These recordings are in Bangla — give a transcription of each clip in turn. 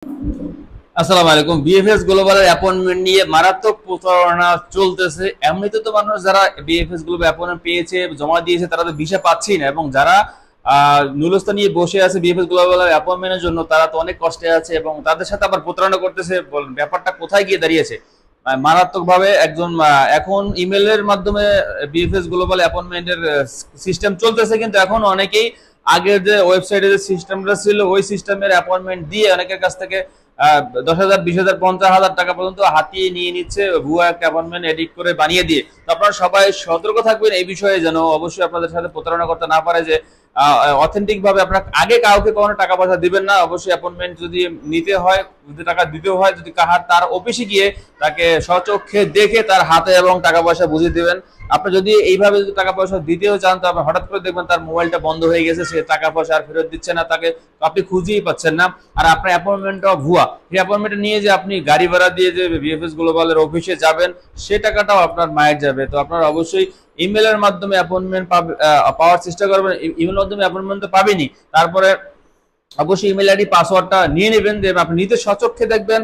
আসসালামু আলাইকুম। বিএফএস গ্লোবালের অ্যাপয়েন্টমেন্ট নিয়ে মারাত্মক প্রতারণা চলতেছে। এমনিতে তো মানুষ যারা বিএফএস গ্লোবাল অ্যাপয়েন্টমেন্ট পেয়েছে, জমা দিয়েছে, তারা তো ভিসা পাচ্ছেই না, এবং যারা নুলস্থা নিয়ে বসে আছে বিএফএস গ্লোবালের অ্যাপয়েন্টমেন্টের জন্য, তারা তো অনেক কষ্টে আছে এবং তাদের সাথে আবার প্রতারণা করতেছে। ব্যাপারটা কোথায় গিয়ে দাঁড়িয়েছে মারাত্মক ভাবে। একজন এখন ইমেলের মাধ্যমে বিএফএস গ্লোবাল অ্যাপয়েন্টমেন্টের সিস্টেম চলতেছে, কিন্তু এখন অনেকেই আগের যে ওয়েবসাইটে যে সিস্টেমটা ছিল ওই সিস্টেমের অ্যাপয়েন্টমেন্ট দিয়ে অনেকের কাছ থেকে 10,000, 20,000, 50,000 টাকা পর্যন্ত হাতিয়ে নিয়ে নিচ্ছে, ভুয়া একটা অ্যাপয়েন্টমেন্ট এডিট করে বানিয়ে দিয়ে। তো আপনারা সবাই সতর্ক থাকবেন এই বিষয়ে, যেন অবশ্যই আপনাদের সাথে প্রতারণা করতে না পারে, যে অথেন্টিক ভাবে আপনার আগে কাউকে কোনো টাকা পয়সা দিবেন না। অবশ্যই অ্যাপয়েন্টমেন্ট যদি নিতে হয়, যদি টাকা দিতেও হয়, যদি কাহার তার অফিসে গিয়ে তাকে স্বচক্ষে দেখে তার হাতে এবং টাকা পয়সা বুঝিয়ে দিবেন। আপনি যদি এইভাবে যদি টাকা পয়সা দিতেও চান, তো আপনি হঠাৎ করে দেখবেন তার মোবাইলটা বন্ধ হয়ে গেছে, সে টাকা পয়সা আর ফেরত দিচ্ছে না, তাকে আপনি খুঁজেই পাচ্ছেন না, আর আপনার অ্যাপয়েন্টমেন্টটাও ভুয়া। এই অ্যাপয়েন্টমেন্ট নিয়ে যে আপনি গাড়ি ভাড়া দিয়ে যে বিএফএস গ্লোবালের অফিসে যাবেন, সে টাকাটাও আপনার মায়ের যাবে। তো আপনার অবশ্যই ইমেলের মাধ্যমে অ্যাপয়েন্টমেন্ট পাওয়ার চেষ্টা করবেন। ইমেলের মাধ্যমে অ্যাপয়েন্টমেন্ট তো পাবেনই, তারপরে অবশ্যই ইমেল আইডি পাসওয়ার্ডটা নিয়ে নেবেন, যে আপনি নিজে সচক্ষে দেখবেন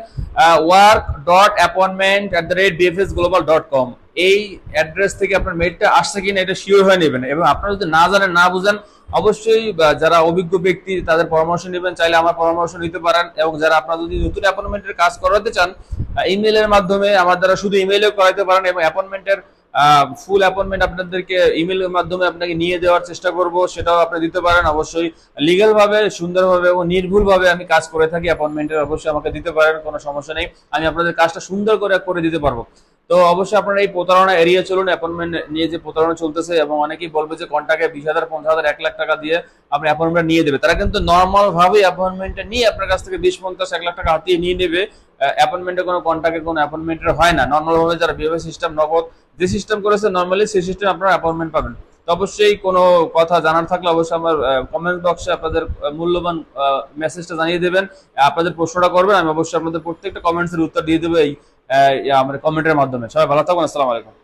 work.appointment@bfsglobal.com এই অ্যাড্রেস থেকে আপনার মেইলটা আসছে কিনা এটা শিওর হয়ে নেবেন। এবং আপনারা যদি না জানেন, না বুঝেন, অবশ্যই যারা অভিজ্ঞ ব্যক্তি তাদের পরামর্শ নেবেন, চাইলে আমার পরামর্শ নিতে পারেন। এবং যারা আপনারা যদি নতুন অ্যাপয়েন্টমেন্টের কাজ করাতে চান, ইমেলের মাধ্যমে আমার দ্বারা শুধু ইমেইলেও করাতে পারেন, এবং অ্যাপয়েন্টমেন্টের ফুল অ্যাপয়েন্টমেন্ট আপনাদেরকে ইমেলের মাধ্যমে আপনাকে নিয়ে দেওয়ার চেষ্টা করব, সেটাও আপনি দিতে পারেন। অবশ্যই লিগ্যাল ভাবে, সুন্দরভাবে এবং নির্ভুল ভাবে আমি কাজ করে থাকি অ্যাপয়েন্টমেন্টের। অবশ্যই আমাকে দিতে পারেন, কোনো সমস্যা নেই, আমি আপনাদের কাজটা সুন্দর করে দিতে পারবো। তো অবশ্যই আপনারা এই প্রতারণা এড়িয়ে চলুন। অ্যাপয়েন্টমেন্ট নিয়ে যে প্রতারণা চলতেছে, এবং অনেকেই বলবে যে কন্টাক্টে 20,000, 50,000, 1 লাখ টাকা দিয়ে আপনি অ্যাপয়েন্টমেন্ট নিয়ে দেবে। তারা কিন্তু নর্মাল ভাবে অ্যাপয়েন্টমেন্টটা নিয়ে আপনার কাছ থেকে 20, 50, 1 লাখ টাকা হাতিয়ে নিয়ে নেবে। অ্যাপয়েন্টমেন্টে কোনো কন্টাক্টে কোনো অ্যাপয়েন্টমেন্টের হয় না। নর্মাল ভাবে যারা বিহেভিয়ার সিস্টেম নগদ যে সিস্টেম করেছে নর্মালি, সেই সিস্টেম আপনারা অ্যাপয়েন্টমেন্ট পাবেন। তো অবশ্যই কোনো কথা জানার থাকলে অবশ্যই আমার কমেন্ট বক্সে আপনাদের মূল্যবান মেসেজটা জানিয়ে দেবেন, আপনাদের প্রশ্নটা করবেন। আমি অবশ্যই আপনাদের প্রত্যেকটা কমেন্টসের উত্তর দিয়ে দেবো এই আমার কমেন্টের মাধ্যমে। সবাই ভালো থাকুন। আসসালামু আলাইকুম।